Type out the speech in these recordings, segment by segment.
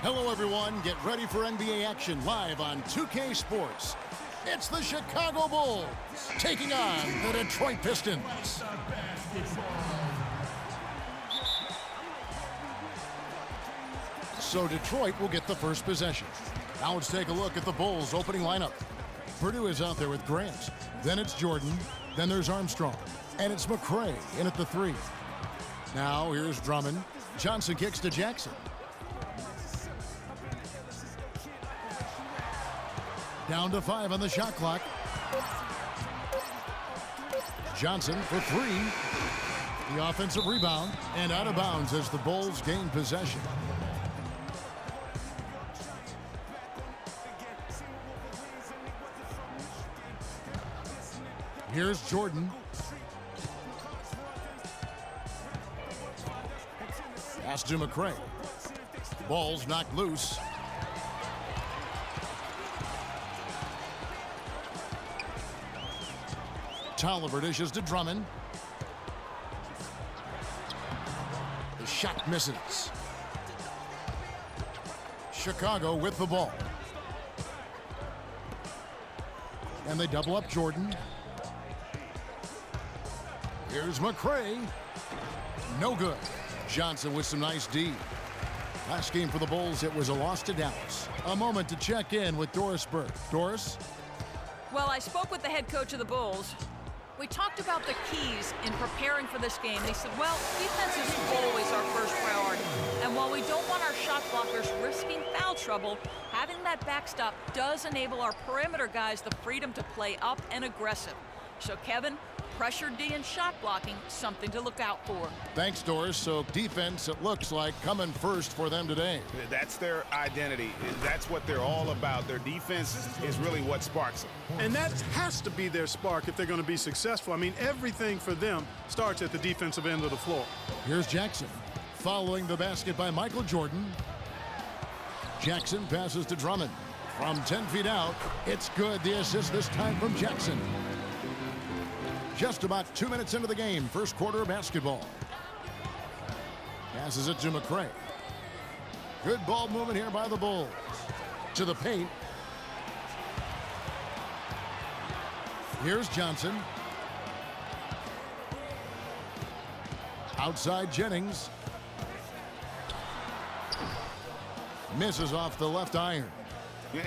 Hello, everyone. Get ready for NBA action live on 2K Sports. It's the Chicago Bulls taking on the Detroit Pistons. So Detroit will get the first possession. Now let's take a look at the Bulls' opening lineup. Purdue is out there with Grant. Then it's Jordan. Then there's Armstrong. And it's McCray in at the 3. Now here's Drummond. Johnson kicks to Jackson. Down to 5 on the shot clock. Johnson for 3. The offensive rebound and out of bounds as the Bulls gain possession. Here's Jordan. Pass to McCray. Ball's knocked loose. Tolliver dishes to Drummond. The shot misses. Chicago with the ball. And they double up Jordan. Here's McCray. No good. Johnson with some nice D. Last game for the Bulls, it was a loss to Dallas. A moment to check in with Doris Burke. Doris? Well, I spoke with the head coach of the Bulls. We talked about the keys in preparing for this game. They said, well, defense is always our first priority. And while we don't want our shot blockers risking foul trouble, having that backstop does enable our perimeter guys the freedom to play up and aggressive. So, Kevin, pressure D and shot blocking, something to look out for. Thanks, Doris. So defense, it looks like, coming first for them today. That's their identity. That's what they're all about. Their defense is really what sparks them. And that has to be their spark if they're going to be successful. I mean, everything for them starts at the defensive end of the floor. Here's Jackson. Following the basket by Michael Jordan. Jackson passes to Drummond. From 10 feet out, it's good. The assist this time from Jackson. Just about 2 minutes into the game, first quarter of basketball. Passes it to McCray. Good ball movement here by the Bulls. To the paint. Here's Johnson. Outside Jennings. Misses off the left iron.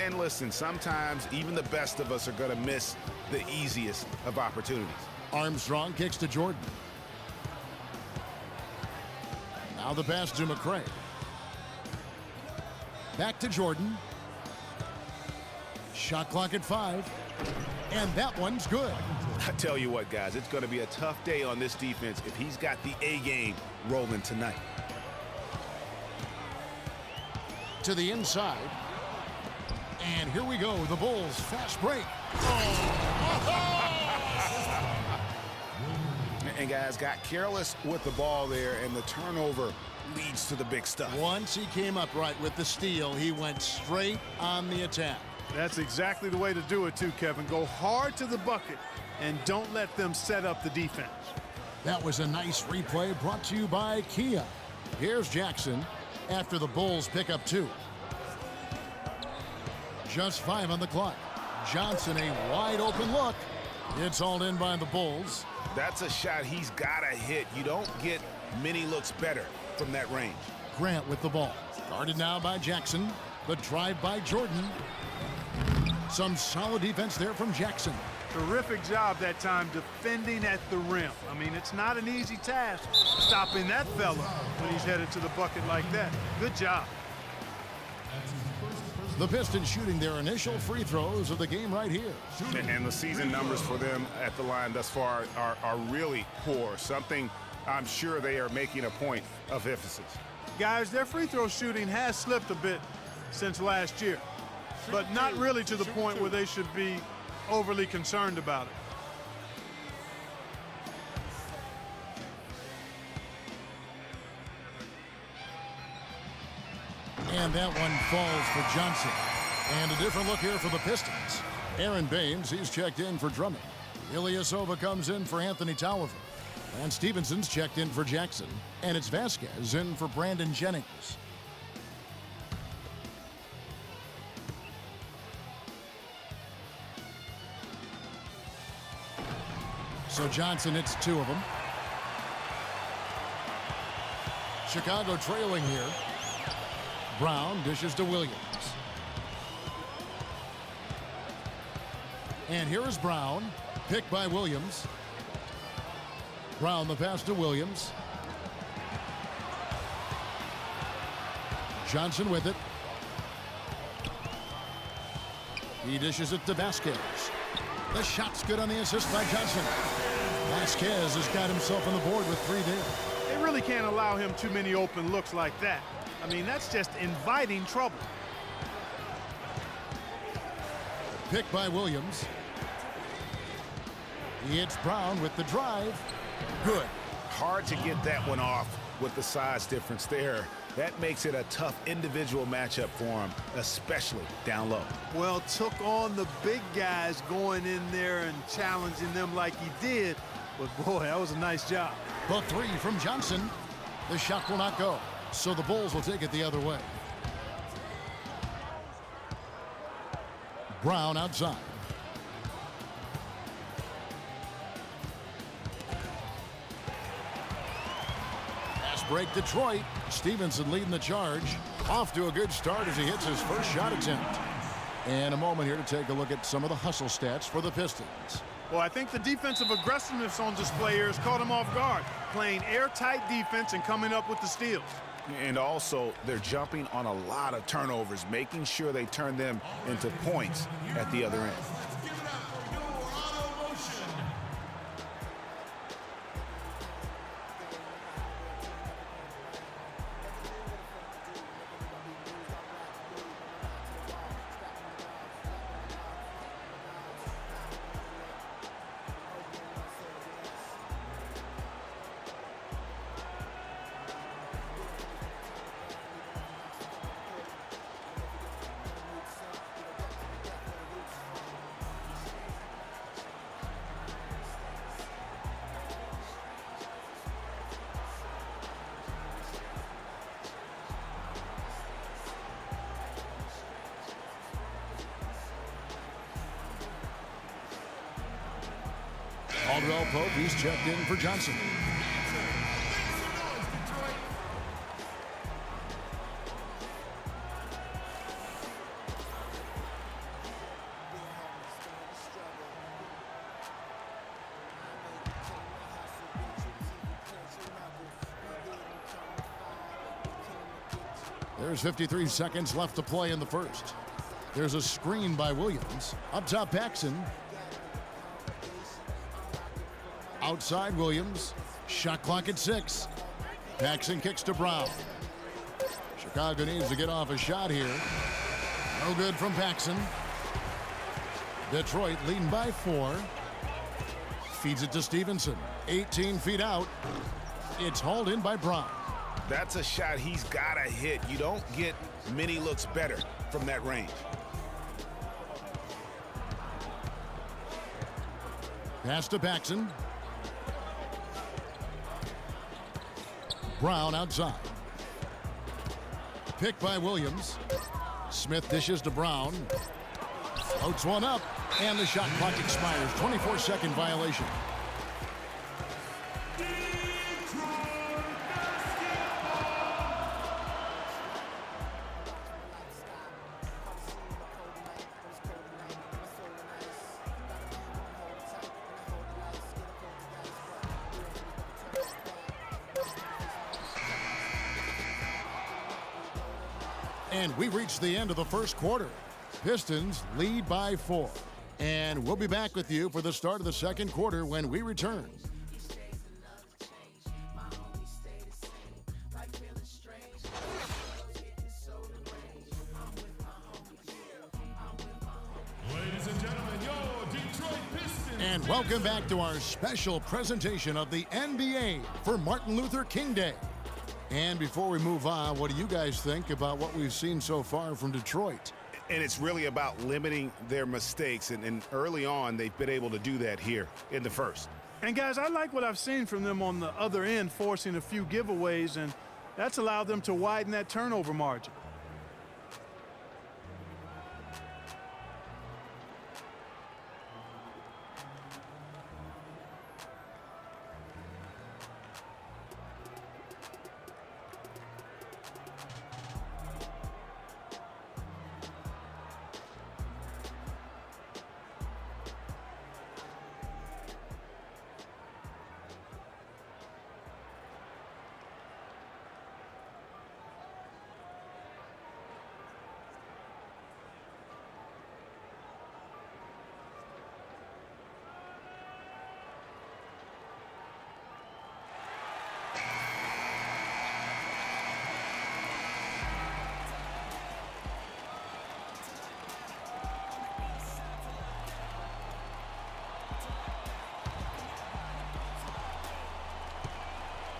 And listen, sometimes even the best of us are going to miss the easiest of opportunities. Armstrong kicks to Jordan. Now the pass to McCray. Back to Jordan. Shot clock at 5. And that one's good. I tell you what, guys, it's going to be a tough day on this defense if he's got the A game rolling tonight. To the inside. And here we go, the Bulls fast break. And guys got careless with the ball there, and the turnover leads to the big stuff. Once he came upright with the steal, he went straight on the attack. That's exactly the way to do it too, Kevin. Go hard to the bucket and don't let them set up the defense. That was a nice replay brought to you by Kia. Here's Jackson after the Bulls pick up 2. Just 5 on the clock. Johnson, a wide open look. It's hauled in by the Bulls. That's a shot he's got to hit. You don't get many looks better from that range. Grant with the ball. Guarded now by Jackson. The drive by Jordan. Some solid defense there from Jackson. Terrific job that time defending at the rim. I mean, it's not an easy task stopping that fella when he's headed to the bucket like that. Good job. The Pistons shooting their initial free throws of the game right here. And the season numbers for them at the line thus far are really poor. Something I'm sure they are making a point of emphasis. Guys, their free throw shooting has slipped a bit since last year, but not really to the point where they should be overly concerned about it. And that one falls for Johnson. And a different look here for the Pistons. Aaron Baines, he's checked in for Drummond. Ilyasova comes in for Anthony Tolliver. And Stevenson's checked in for Jackson. And it's Vasquez in for Brandon Jennings. So Johnson hits 2 of them. Chicago trailing here. Brown dishes to Williams. And here is Brown, picked by Williams. Brown the pass to Williams. Johnson with it. He dishes it to Vasquez. The shot's good on the assist by Johnson. Vasquez has got himself on the board with 3 there. They really can't allow him too many open looks like that. I mean, that's just inviting trouble. Picked by Williams. He hits Brown with the drive. Good. Hard to get that one off with the size difference there. That makes it a tough individual matchup for him, especially down low. Well, took on the big guys going in there and challenging them like he did. But, boy, that was a nice job. The 3 from Johnson. The shot will not go, so the Bulls will take it the other way. Brown outside. Fast break Detroit. Stevenson leading the charge. Off to a good start as he hits his first shot attempt. And a moment here to take a look at some of the hustle stats for the Pistons. Well, I think the defensive aggressiveness on display here has caught him off guard. Playing airtight defense and coming up with the steals. And also, they're jumping on a lot of turnovers, making sure they turn them into points at the other end. Caldwell Pope, he's checked in for Johnson. There's 53 seconds left to play in the first. There's a screen by Williams. Up top, Paxson. Outside Williams. Shot clock at 6. Paxson kicks to Brown. Chicago needs to get off a shot here. No good from Paxson. Detroit leading by 4. Feeds it to Stevenson. 18 feet out. It's hauled in by Brown. That's a shot he's got to hit. You don't get many looks better from that range. Pass to Paxson. Brown outside. Picked by Williams. Smith dishes to Brown. Floats one up, and the shot clock expires. 24-second violation. And we reached the end of the first quarter. Pistons lead by 4. And we'll be back with you for the start of the second quarter when we return. Ladies and gentlemen, your Detroit Pistons. And welcome back to our special presentation of the NBA for Martin Luther King Day. And before we move on, what do you guys think about what we've seen so far from Detroit? And it's really about limiting their mistakes. And early on, they've been able to do that here in the first. And, guys, I like what I've seen from them on the other end, forcing a few giveaways, and that's allowed them to widen that turnover margin.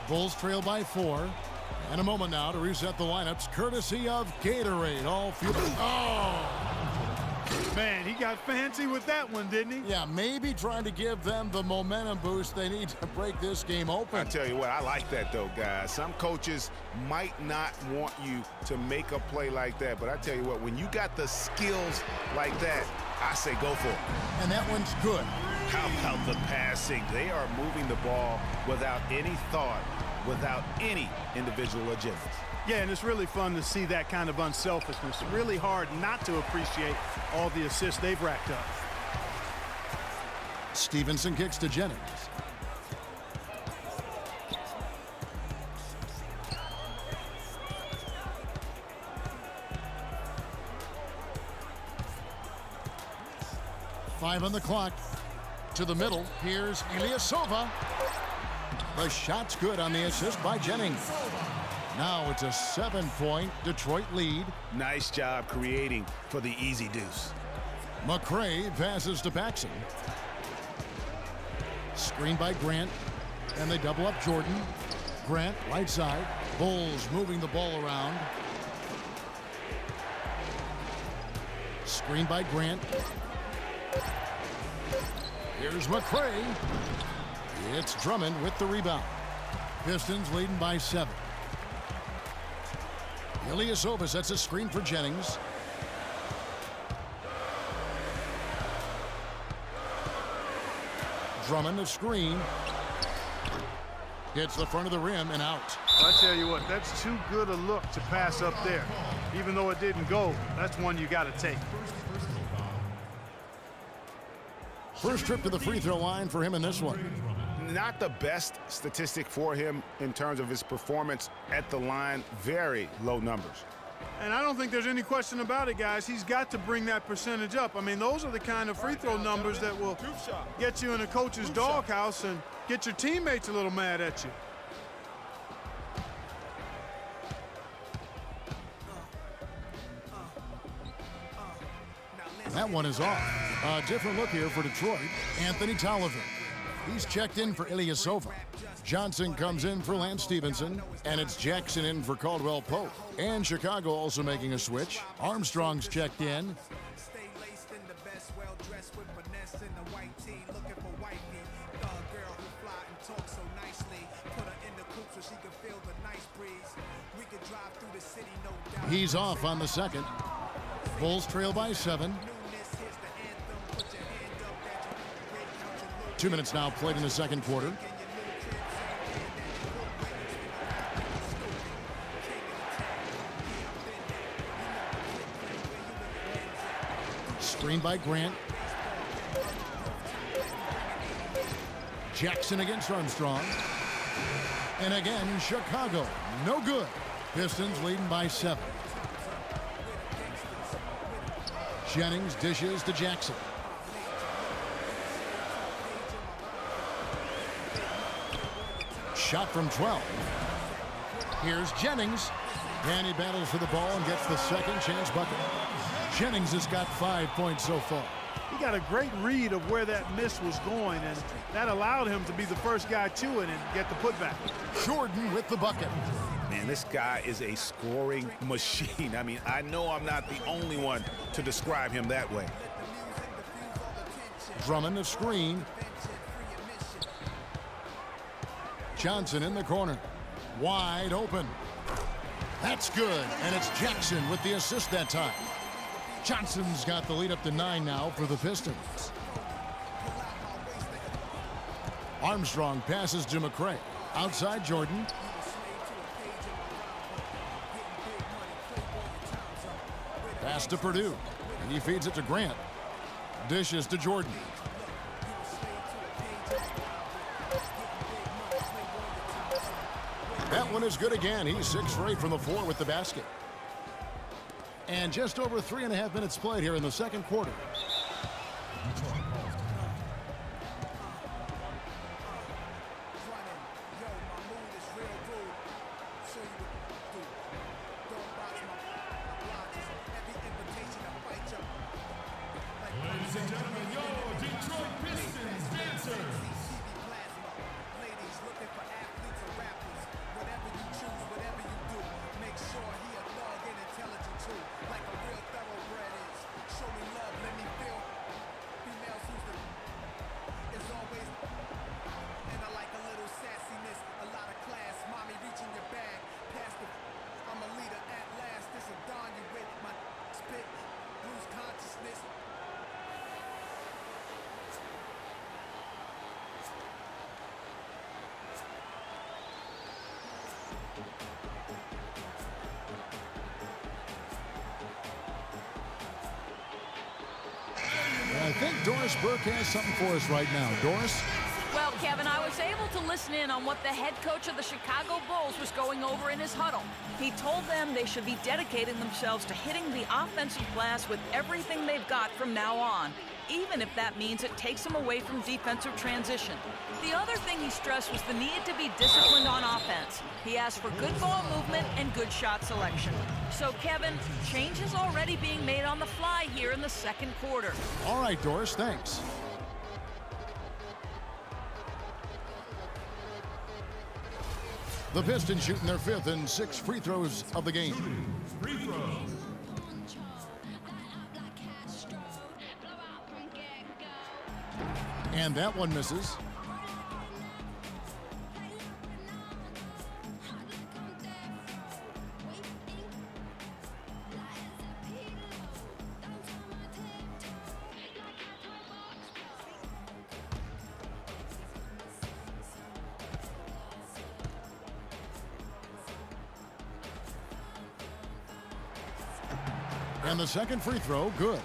Bulls trail by 4. And a moment now to reset the lineups, courtesy of Gatorade. All fuel. Oh! Man, he got fancy with that one, didn't he? Yeah, maybe trying to give them the momentum boost they need to break this game open. I tell you what, I like that though, guys. Some coaches might not want you to make a play like that, but I tell you what, when you got the skills like that, I say go for it. And that one's good. How about the passing? They are moving the ball without any thought, without any individual agendas. Yeah, and it's really fun to see that kind of unselfishness. Really hard not to appreciate all the assists they've racked up. Stevenson kicks to Jennings. Five on the clock. To the middle. Here's Ilyasova. The shot's good on the assist by Jennings. Now it's a 7-point Detroit lead. Nice job creating for the easy deuce. McCray passes to Paxson. Screen by Grant. And they double up Jordan. Grant, right side. Bulls moving the ball around. Screen by Grant. Here's McCray. It's Drummond with the rebound. Pistons leading by 7. Ilyasova sets a screen for Jennings. Drummond the screen. Hits the front of the rim and out. I tell you what, that's too good a look to pass up there. Even though it didn't go, that's one you got to take. First trip to the free throw line for him in this one. Not the best statistic for him in terms of his performance at the line. Very low numbers. And I don't think there's any question about it, guys. He's got to bring that percentage up. I mean, those are the kind of free throw numbers that will get you in a coach's doghouse and get your teammates a little mad at you. That one is off. A different look here for Detroit. Anthony Tolliver. He's checked in for Ilyasova. Johnson comes in for Lance Stevenson. And it's Jackson in for Caldwell Pope. And Chicago also making a switch. Armstrong's checked in. He's off on the second. Bulls trail by 7. 2 minutes now played in the second quarter. Screen by Grant. Jackson against Armstrong. And again, Chicago. No good. Pistons leading by 7. Jennings dishes to Jackson. Shot from 12. Here's Jennings. And he battles for the ball and gets the second chance bucket. Jennings has got 5 points so far. He got a great read of where that miss was going, and that allowed him to be the first guy to it and get the putback. Jordan with the bucket. Man, this guy is a scoring machine. I mean, I know I'm not the only one to describe him that way. Drummond the screen. Johnson in the corner. Wide open. That's good, and it's Jackson with the assist that time. Johnson's got the lead up to 9 now for the Pistons. Armstrong passes to McCray. Outside Jordan. Pass to Purdue. And he feeds it to Grant. Dishes to Jordan. That one is good again. He's 6 for 8 from the floor with the basket. And just over 3.5 minutes played here in the second quarter. Ladies and gentlemen, your Detroit Pistons dancers. Ladies looking for athletes or rappers. Doris Burke has something for us right now. Doris? Well, Kevin, I was able to listen in on what the head coach of the Chicago Bulls was going over in his huddle. He told them they should be dedicating themselves to hitting the offensive glass with everything they've got from now on, even if that means it takes them away from defensive transition. The other thing he stressed was the need to be disciplined on offense. He asked for good ball movement and good shot selection. So, Kevin, change is already being made on the fly here in the second quarter. All right, Doris, thanks. The Pistons shooting their 5th and 6th free throws of the game. Free throw. And that one misses. And the second free throw, good.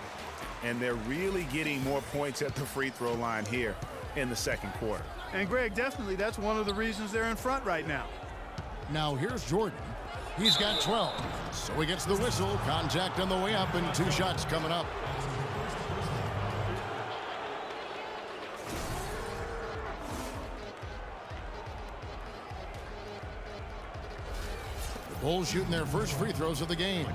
And they're really getting more points at the free throw line here in the second quarter. And, Greg, definitely that's one of the reasons they're in front right now. Now here's Jordan. He's got 12. So he gets the whistle. Contact on the way up and 2 shots coming up. The Bulls shooting their first free throws of the game.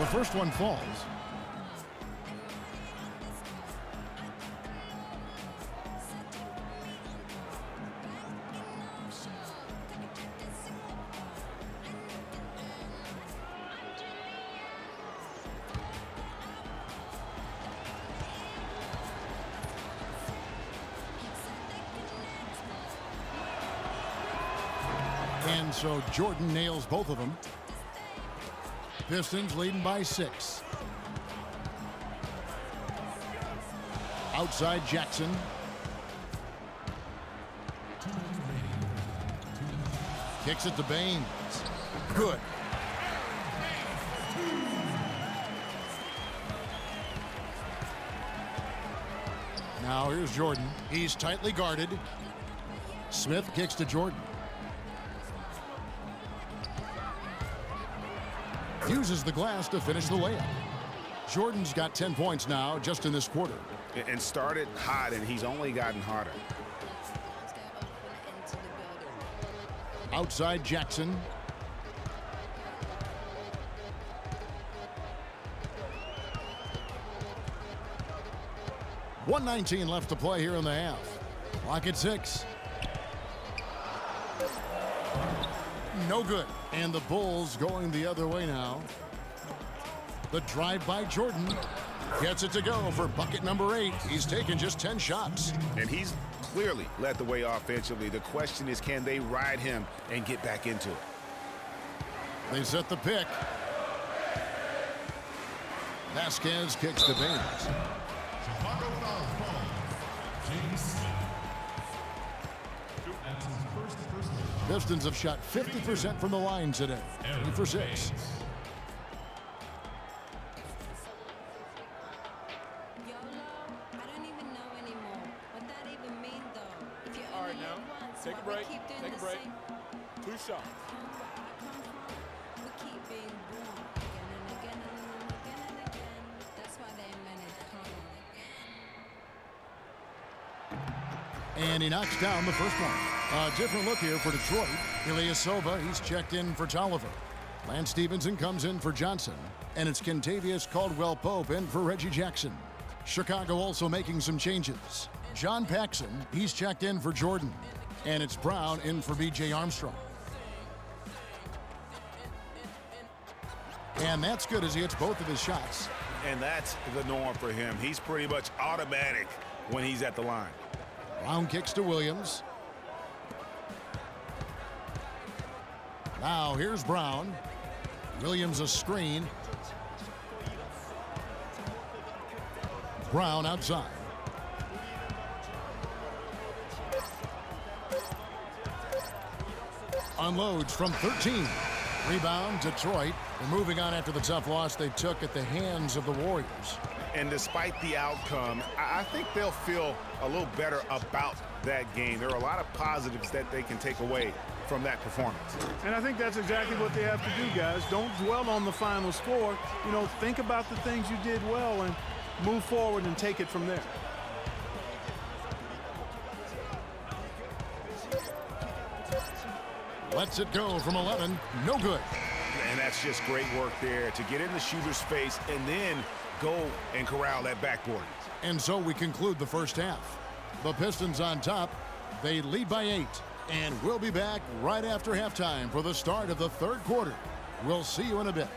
The first one falls. And so Jordan nails both of them. Pistons leading by 6. Outside Jackson. Kicks it to Baines. Good. Now here's Jordan. He's tightly guarded. Smith kicks to Jordan. Uses the glass to finish the layup. Jordan's got 10 points now just in this quarter. And started hot, and he's only gotten harder. Outside Jackson. .119 left to play here in the half. Clock at 6. No good. And the Bulls going the other way now. The drive by Jordan. Gets it to go for bucket number 8. He's taken just 10 shots. And he's clearly led the way offensively. The question is, can they ride him and get back into it? They set the pick. Vasquez kicks to Baines. Chicago foul call. Jennings. That's his first personal. Pistons have shot 50% from the line today. 3 for 6. All right, now, take a break. Take a break. 2 shots. And he knocks down the first one. A different look here for Detroit. Ilyasova, he's checked in for Tolliver. Lance Stevenson comes in for Johnson. And it's Kentavious Caldwell-Pope in for Reggie Jackson. Chicago also making some changes. John Paxson, he's checked in for Jordan. And it's Brown in for B.J. Armstrong. And that's good as he hits both of his shots. And that's the norm for him. He's pretty much automatic when he's at the line. Brown kicks to Williams. Now here's Brown. Williams a screen. Brown outside. Unloads from 13. Rebound, Detroit. They're moving on after the tough loss they took at the hands of the Warriors. And despite the outcome, I think they'll feel a little better about that game. There are a lot of positives that they can take away from that performance. And I think that's exactly what they have to do, guys. Don't dwell on the final score. You know, think about the things you did well and move forward and take it from there. Lets it go from 11. No good. And that's just great work there to get in the shooter's face and then go and corral that backboard. And so we conclude the first half. The Pistons on top. They lead by 8. And we'll be back right after halftime for the start of the third quarter. We'll see you in a bit.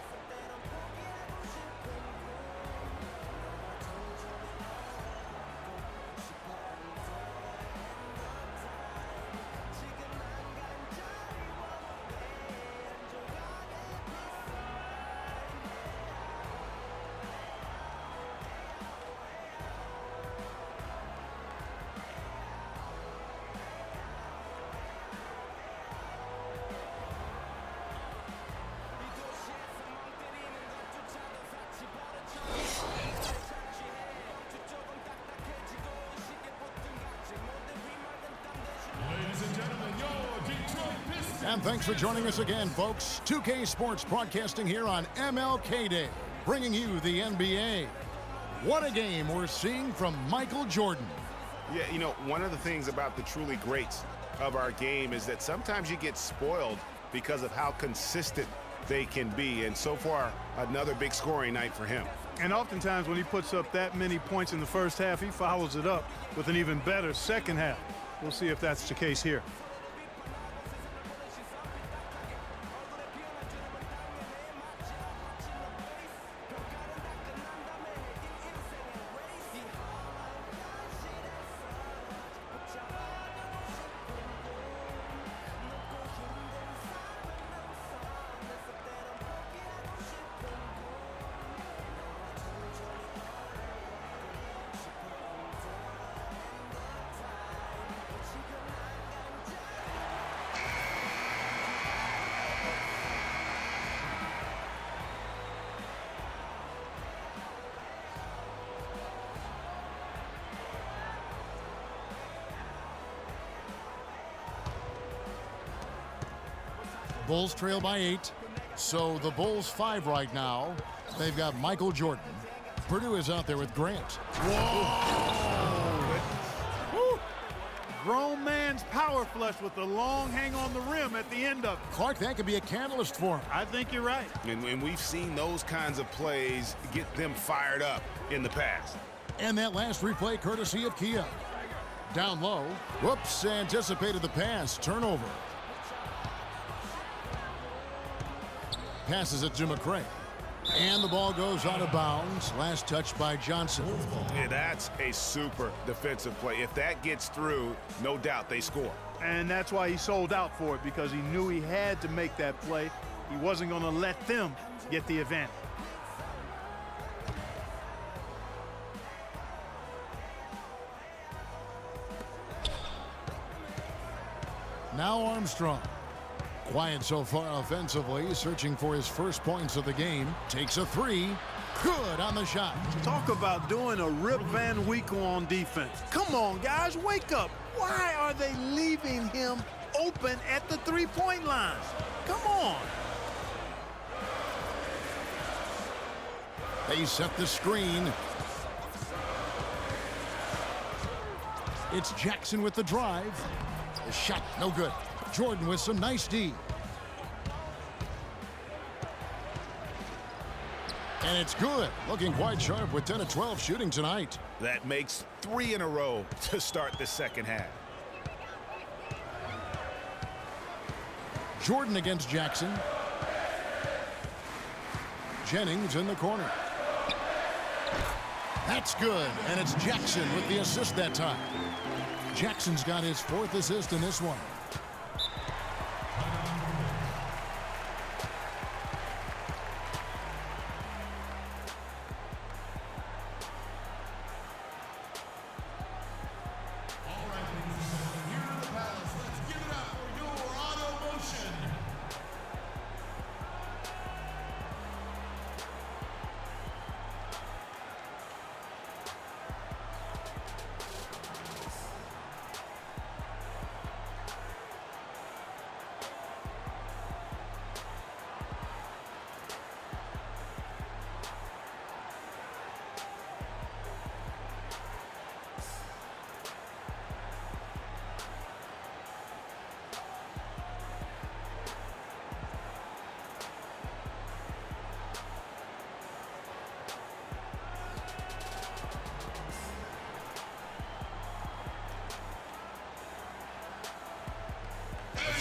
And thanks for joining us again, folks. 2K Sports broadcasting here on MLK Day, bringing you the NBA. What a game we're seeing from Michael Jordan. Yeah, you know, one of the things about the truly greats of our game is that sometimes you get spoiled because of how consistent they can be. And so far, another big scoring night for him. And oftentimes when he puts up that many points in the first half, he follows it up with an even better second half. We'll see if that's the case here. Bulls trail by 8. So the Bulls 5 right now. They've got Michael Jordan. Purdue is out there with Grant. Woo. Grown man's power flush with the long hang on the rim at the end of it. Clark, that could be a catalyst for him. I think you're right. And we've seen those kinds of plays get them fired up in the past. And that last replay courtesy of Kia. Down low. Whoops, anticipated the pass. Turnover. Passes it to McCray. And the ball goes out of bounds. Last touch by Johnson. Yeah, that's a super defensive play. If that gets through, no doubt they score. And that's why he sold out for it, because he knew he had to make that play. He wasn't going to let them get the advantage. Now Armstrong. Quiet so far offensively, searching for his first points of the game. Takes a 3. Good on the shot. Talk about doing a Rip Van Winkle on defense. Come on, guys, wake up. Why are they leaving him open at the three-point line? Come on. They set the screen. It's Jackson with the drive. The shot, no good. Jordan with some nice D. And it's good. Looking quite sharp with 10 of 12 shooting tonight. That makes 3 in a row to start the second half. Jordan against Jackson. Jennings in the corner. That's good. And it's Jackson with the assist that time. Jackson's got his 4th assist in this one.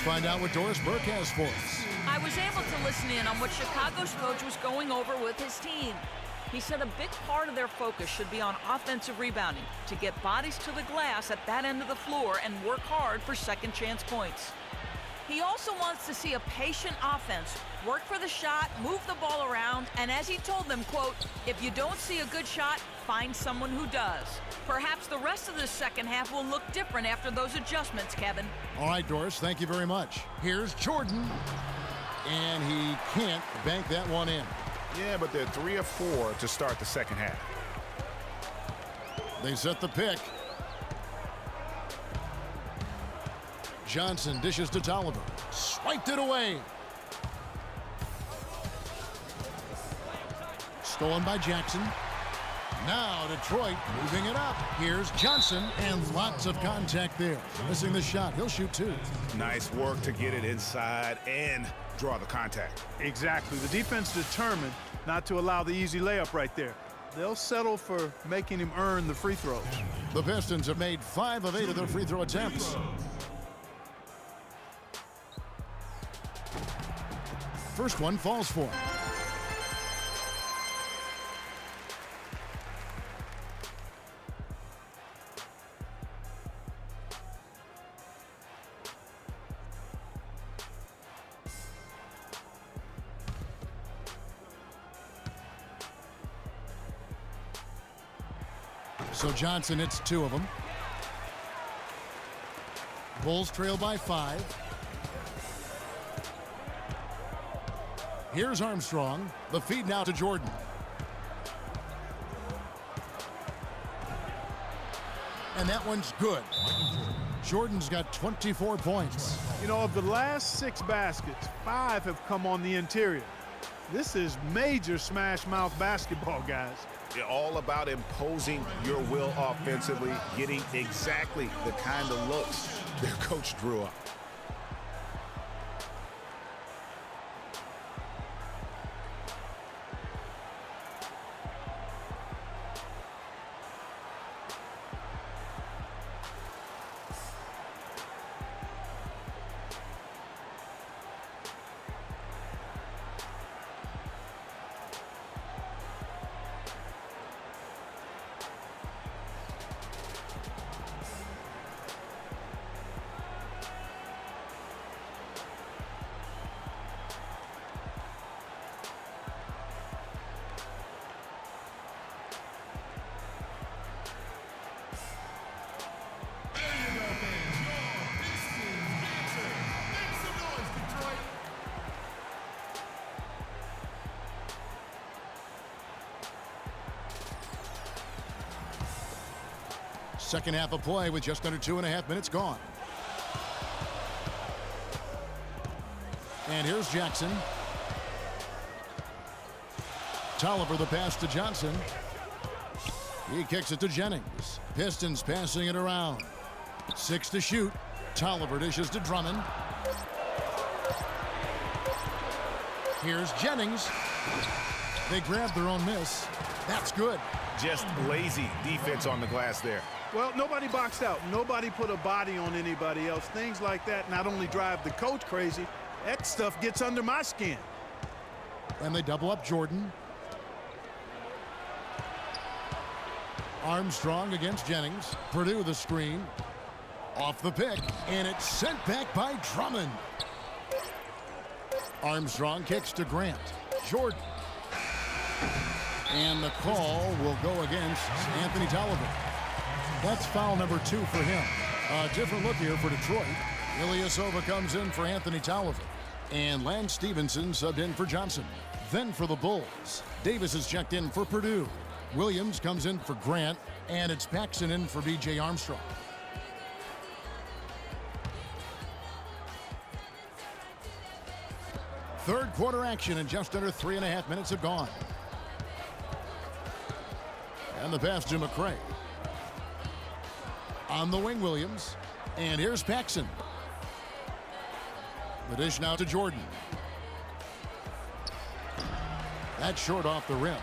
find out what Doris Burke has for us. I was able to listen in on what Chicago's coach was going over with his team. He said a big part of their focus should be on offensive rebounding, to get bodies to the glass at that end of the floor and work hard for second chance points. He also wants to see a patient offense, work for the shot, move the ball around, and as he told them, quote, if you don't see a good shot, find someone who does. Perhaps the rest of the second half will look different after those adjustments, Kevin. All right, Doris, thank you very much. Here's Jordan, and he can't bank that one in. Yeah, but they're 3 of 4 to start the second half. They set the pick. Johnson dishes to Tolliver. Swiped it away. Stolen by Jackson. Now Detroit moving it up. Here's Johnson, and lots of contact there. Missing the shot. He'll shoot 2. Nice work to get it inside and draw the contact. Exactly. The defense determined not to allow the easy layup right there. They'll settle for making him earn the free throws. The Pistons have made 5 of 8 of their free throw attempts. First one falls for him. So Johnson hits 2 of them. Bulls trail by 5. Here's Armstrong. The feed now to Jordan. And that one's good. Jordan's got 24 points. You know, of the last 6 baskets, 5 have come on the interior. This is major smash mouth basketball, guys. They're all about imposing your will offensively, getting exactly the kind of looks their coach drew up. Second half of play with just under 2.5 minutes gone. And here's Jackson. Tolliver the pass to Johnson. He kicks it to Jennings. Pistons passing it around. 6 to shoot. Tolliver dishes to Drummond. Here's Jennings. They grab their own miss. That's good. Just lazy defense on the glass there. Well, nobody boxed out. Nobody put a body on anybody else. Things like that not only drive the coach crazy, that stuff gets under my skin. And they double up Jordan. Armstrong against Jennings. Purdue the screen. Off the pick. And it's sent back by Drummond. Armstrong kicks to Grant. Jordan. And the call will go against Anthony Tolliver. That's foul number 2 for him. A different look here for Detroit. Ilyasova comes in for Anthony Tolliver. And Lance Stevenson subbed in for Johnson. Then for the Bulls, Davis is checked in for Purdue. Williams comes in for Grant. And it's Paxson in for B.J. Armstrong. Third quarter action and just under 3.5 minutes have gone. And the pass to McCray. On the wing, Williams. And here's Paxson. The dish now to Jordan. That's short off the rim.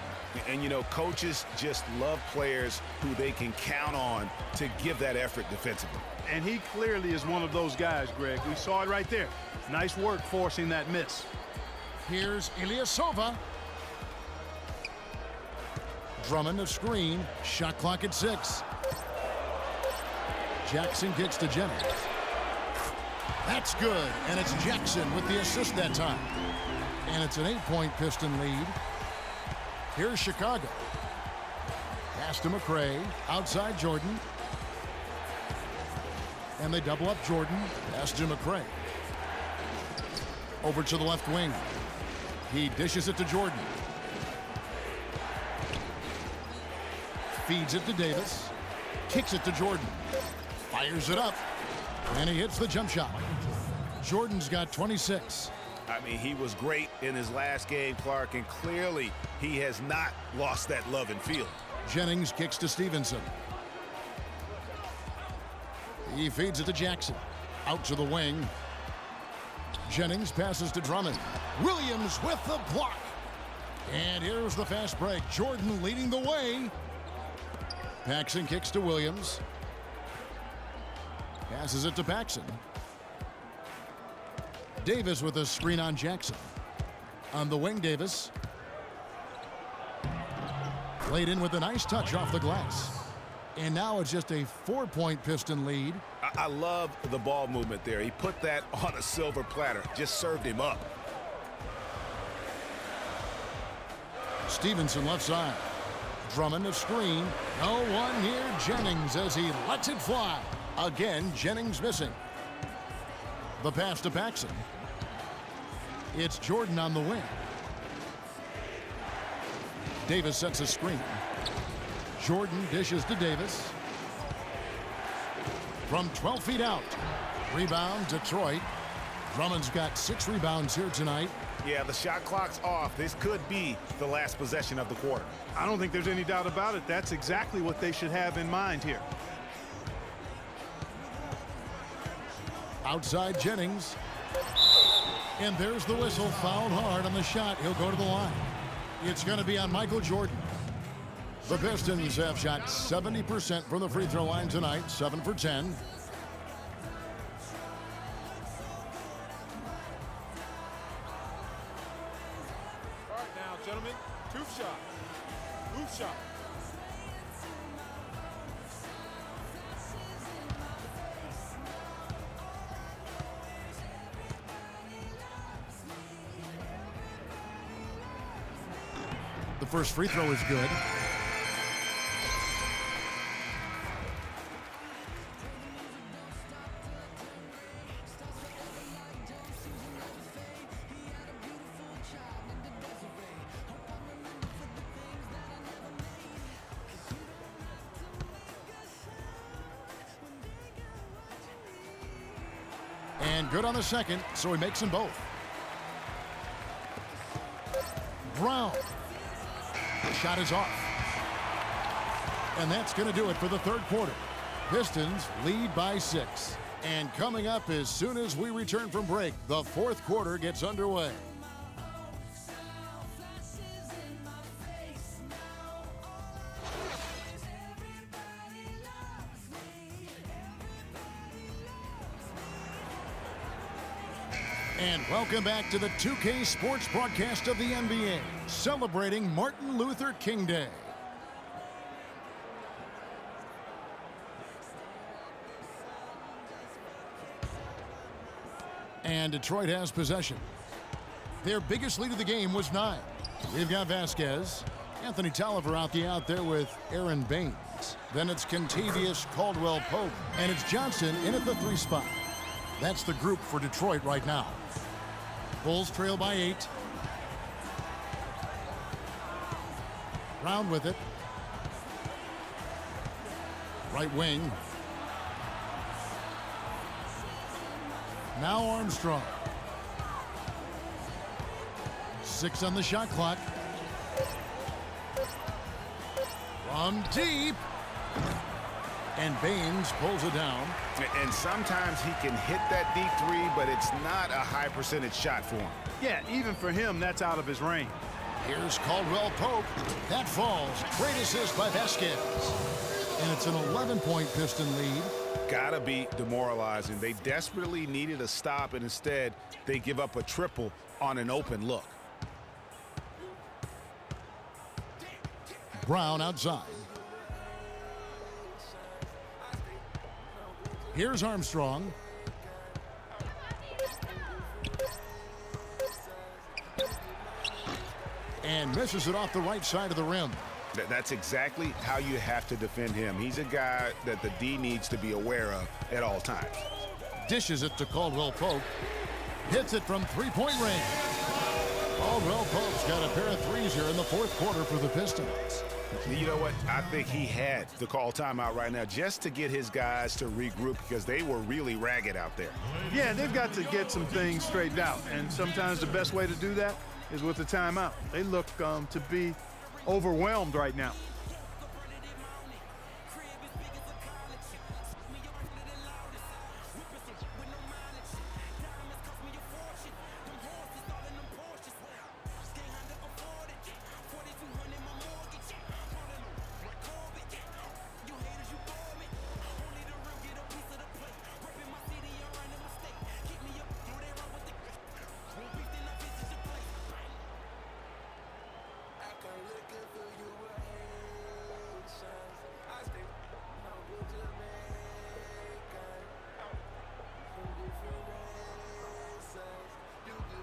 And, you know, coaches just love players who they can count on to give that effort defensively. And he clearly is one of those guys, Greg. We saw it right there. Nice work forcing that miss. Here's Ilyasova. Drummond a screen. Shot clock at 6. Jackson gets to Jennings. That's good, and it's Jackson with the assist that time. And it's an 8-point Piston lead. Here's Chicago. Pass to McCray. Outside Jordan. And they double up Jordan. Pass to McCray. Over to the left wing. He dishes it to Jordan. Feeds it to Davis. Kicks it to Jordan. Fires it up. And he hits the jump shot. Jordan's got 26. I mean, he was great in his last game, Clark, and clearly he has not lost that love and feel. Jennings kicks to Stevenson. He feeds it to Jackson. Out to the wing. Jennings passes to Drummond. Williams with the block. And here's the fast break. Jordan leading the way. Paxson kicks to Williams. Passes it to Paxson. Davis with a screen on Jackson. On the wing, Davis. Laid in with a nice touch off the glass. And now it's just a 4-point Piston lead. I love the ball movement there. He put that on a silver platter. Just served him up. Stevenson left side. Drummond a screen. No one near Jennings as he lets it fly. Again, Jennings missing. The pass to Paxson. It's Jordan on the wing. Davis sets a screen. Jordan dishes to Davis. From 12 feet out. Rebound, Detroit. Drummond's got 6 rebounds here tonight. Yeah, the shot clock's off. This could be the last possession of the quarter. I don't think there's any doubt about it. That's exactly what they should have in mind here. Outside Jennings. And there's the whistle. Fouled hard on the shot. He'll go to the line. It's going to be on Michael Jordan. The Pistons have shot 70% from the free throw line tonight. 7 for 10. All right now, gentlemen. Two shot. Move shot. The first free throw is good. And good on the second, so he makes them both. Brown. The shot is off. And that's going to do it for the third quarter. Pistons lead by 6. And coming up as soon as we return from break, the fourth quarter gets underway. And welcome back to the 2K Sports broadcast of the NBA, celebrating Martin Luther King Day. And Detroit has possession. Their biggest lead of the game was 9. We've got Vasquez, Anthony Tolliver out there with Aaron Baines. Then it's Kentavious Caldwell-Pope, and it's Johnson in at the 3 spot. That's the group for Detroit right now. Bulls trail by 8. Brown with it. Right wing. Now Armstrong. 6 on the shot clock. From deep. And Baines pulls it down. And sometimes he can hit that deep 3, but it's not a high percentage shot for him. Yeah, even for him, that's out of his range. Here's Caldwell Pope. That falls. Great assist by Vasquez. And it's an 11-point Piston lead. Gotta be demoralizing. They desperately needed a stop, and instead they give up a triple on an open look. Brown outside. Here's Armstrong. And misses it off the right side of the rim. That's exactly how you have to defend him. He's a guy that the D needs to be aware of at all times. Dishes it to Caldwell Pope. Hits it from three-point range. Caldwell Pope's got a pair of threes here in the fourth quarter for the Pistons. You know what? I think he had to call timeout right now just to get his guys to regroup because they were really ragged out there. Yeah, they've got to get some things straightened out, and sometimes the best way to do that is with a timeout. They look to be overwhelmed right now.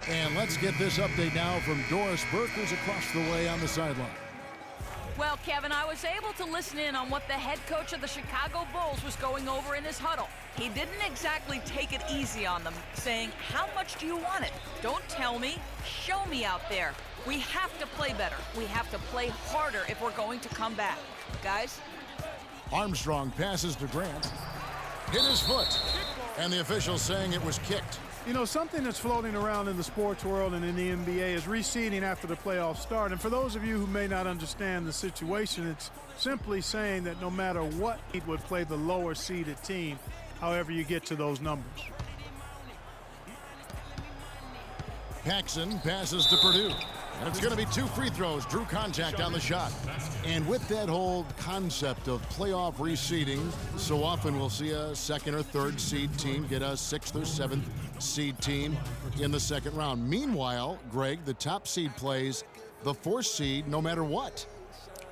And let's get this update now from Doris Burke, who's across the way on the sideline. Well, Kevin, I was able to listen in on what the head coach of the Chicago Bulls was going over in his huddle. He didn't exactly take it easy on them, saying, how much do you want it? Don't tell me, show me out there. We have to play better. We have to play harder if we're going to come back. Guys? Armstrong passes to Grant. Hit his foot. And the officials saying it was kicked. You know, something that's floating around in the sports world and in the NBA is reseeding after the playoffs start. And for those of you who may not understand the situation, it's simply saying that no matter what, it would play the lower seeded team, however you get to those numbers. Paxson passes to Purdue. And it's going to be 2 free throws. Drew contact on the shot. And with that whole concept of playoff reseeding, so often we'll see a second or third seed team get a 6th or 7th seed team in the second round. Meanwhile, Greg, the top seed plays the 4th seed no matter what.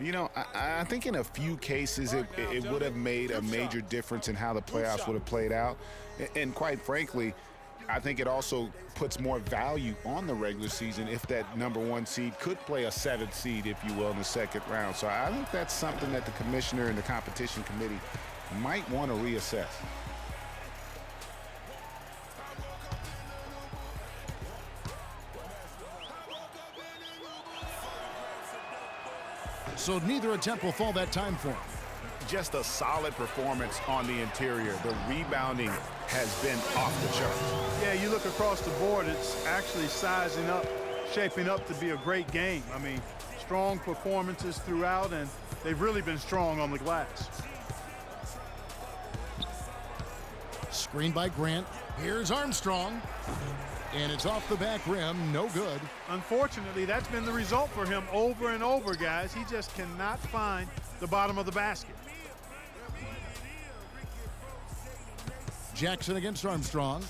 You know, I think in a few cases it would have made a major difference in how the playoffs would have played out. And quite frankly, I think it also puts more value on the regular season if that number 1 seed could play a 7th seed, if you will, in the second round. So I think that's something that the commissioner and the competition committee might want to reassess. So neither attempt will fall that time for him. Just a solid performance on the interior. The rebounding has been off the charts. Yeah, you look across the board, it's actually sizing up, shaping up to be a great game. I mean, strong performances throughout, and they've really been strong on the glass. Screen by Grant. Here's Armstrong. And it's off the back rim. No good. Unfortunately, that's been the result for him over and over, guys. He just cannot find the bottom of the basket. Jackson against Armstrong.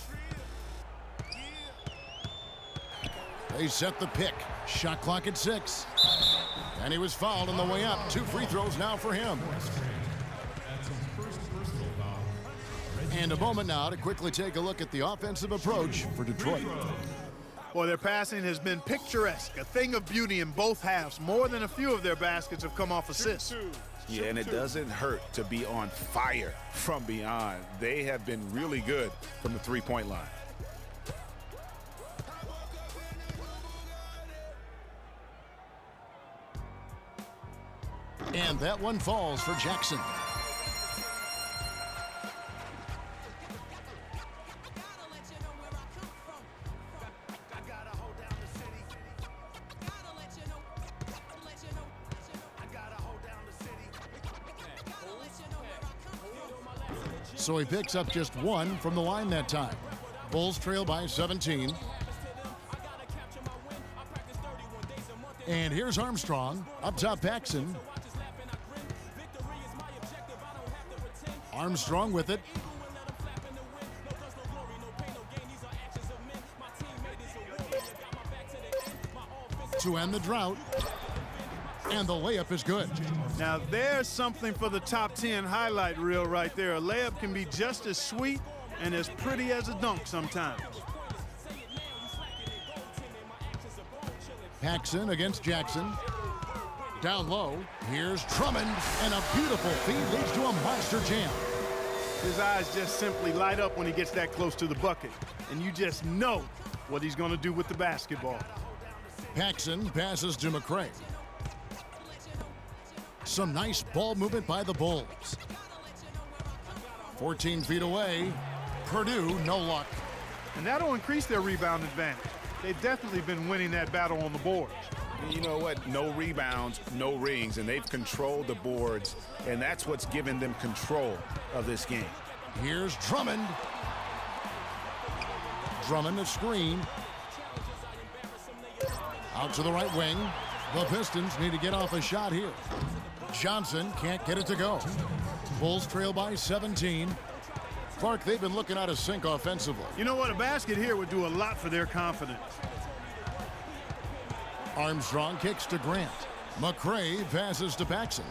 They set the pick. Shot clock at 6. And he was fouled on the way up. 2 free throws now for him. And a moment now to quickly take a look at the offensive approach for Detroit. Boy, their passing has been picturesque, a thing of beauty in both halves. More than a few of their baskets have come off assists. Yeah, and it doesn't hurt to be on fire from beyond. They have been really good from the three-point line. And that one falls for Jackson. So he picks up just 1 from the line that time. Bulls trail by 17. And here's Armstrong. Up top, Paxson. Armstrong with it. To end the drought. And the layup is good. Now there's something for the top 10 highlight reel right there. A layup can be just as sweet and as pretty as a dunk sometimes. Paxson against Jackson. Down low, here's Drummond, and a beautiful feed leads to a monster jam. His eyes just simply light up when he gets that close to the bucket, and you just know what he's going to do with the basketball. Paxson passes to McCray. Some nice ball movement by the Bulls. 14 feet away, Purdue, no luck. And that'll increase their rebound advantage. They've definitely been winning that battle on the boards. You know what? No rebounds, no rings, and they've controlled the boards, and that's what's given them control of this game. Here's Drummond. Drummond, a screen. Out to the right wing. The Pistons need to get off a shot here. Johnson can't get it to go. Bulls trail by 17. Clark, they've been looking out of sync offensively. You know what? A basket here would do a lot for their confidence. Armstrong kicks to Grant. McCray passes to Paxson.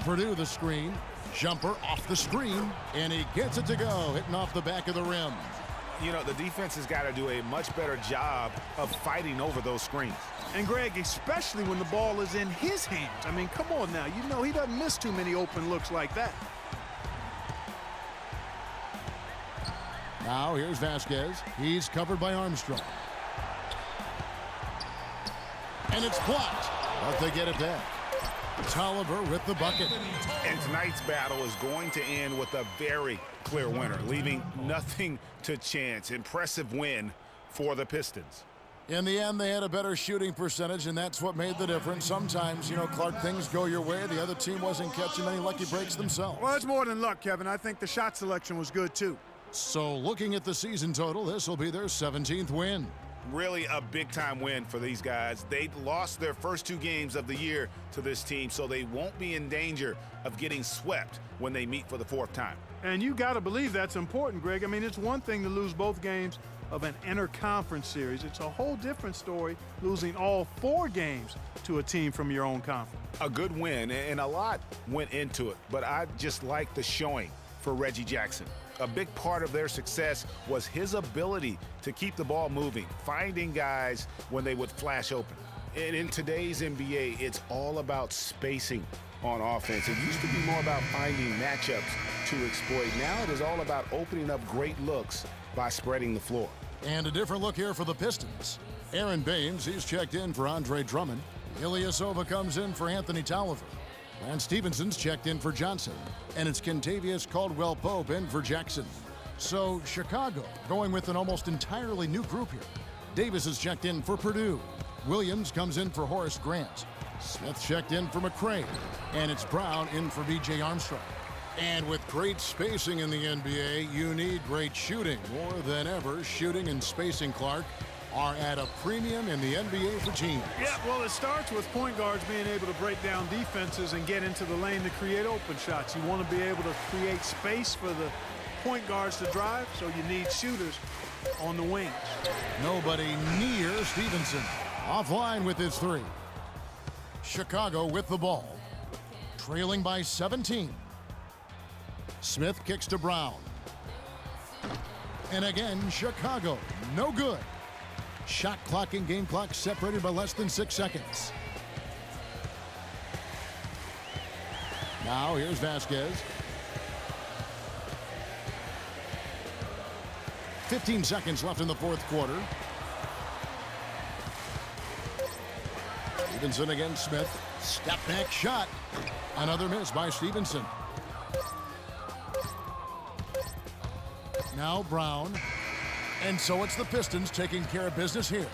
Purdue the screen. Jumper off the screen. And he gets it to go, hitting off the back of the rim. You know, the defense has got to do a much better job of fighting over those screens. And Greg, especially when the ball is in his hands. I mean, come on now. You know he doesn't miss too many open looks like that. Now here's Vasquez. He's covered by Armstrong. And it's blocked, but they get it back. Tolliver with the bucket. And tonight's battle is going to end with a very clear winner, leaving nothing to chance. Impressive win for the Pistons. In the end, they had a better shooting percentage, and that's what made the difference. Sometimes, you know, Clark, things go your way. The other team wasn't catching many lucky breaks themselves. Well, it's more than luck, Kevin. I think the shot selection was good, too. So looking at the season total, this will be their 17th win. Really a big-time win for these guys. They lost their first 2 games of the year to this team, so they won't be in danger of getting swept when they meet for the 4th time. And you got to believe that's important, Greg. I mean, it's one thing to lose both games of an inter-conference series. It's a whole different story losing all 4 games to a team from your own conference. A good win, and a lot went into it, but I just like the showing for Reggie Jackson. A big part of their success was his ability to keep the ball moving, finding guys when they would flash open. And in today's NBA, it's all about spacing on offense. It used to be more about finding matchups to exploit. Now it is all about opening up great looks by spreading the floor. And a different look here for the Pistons. Aaron Baines, he's checked in for Andre Drummond. Ilyasova comes in for Anthony Tolliver. Lance Stevenson's checked in for Johnson. And it's Kentavious Caldwell-Pope in for Jackson. So Chicago going with an almost entirely new group here. Davis is checked in for Purdue. Williams comes in for Horace Grant. Smith checked in for McCray. And it's Brown in for B.J. Armstrong. And with great spacing in the NBA, you need great shooting. More than ever, shooting and spacing, Clark, are at a premium in the NBA for teams. Yeah, well, it starts with point guards being able to break down defenses and get into the lane to create open shots. You want to be able to create space for the point guards to drive, so you need shooters on the wings. Nobody near Stevenson. Offline with his 3. Chicago with the ball. Trailing by 17. Smith kicks to Brown. And again, Chicago, no good. Shot clock and game clock separated by less than 6 seconds. Now here's Vasquez. 15 seconds left in the 4th quarter. Stevenson against Smith. Step back shot. Another miss by Stevenson. Now Brown. And so it's the Pistons taking care of business here.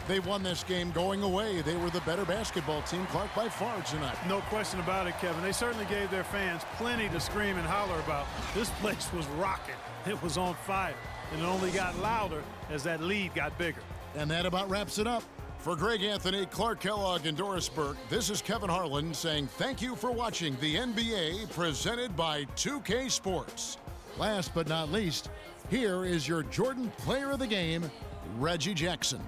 They won this game going away. They were the better basketball team, Clark, by far tonight. No question about it, Kevin. They certainly gave their fans plenty to scream and holler about. This place was rocking. It was on fire. And it only got louder as that lead got bigger. And that about wraps it up. For Greg Anthony, Clark Kellogg, and Doris Burke, this is Kevin Harlan saying thank you for watching the NBA presented by 2K Sports. Last but not least, here is your Jordan Player of the Game, Reggie Jackson.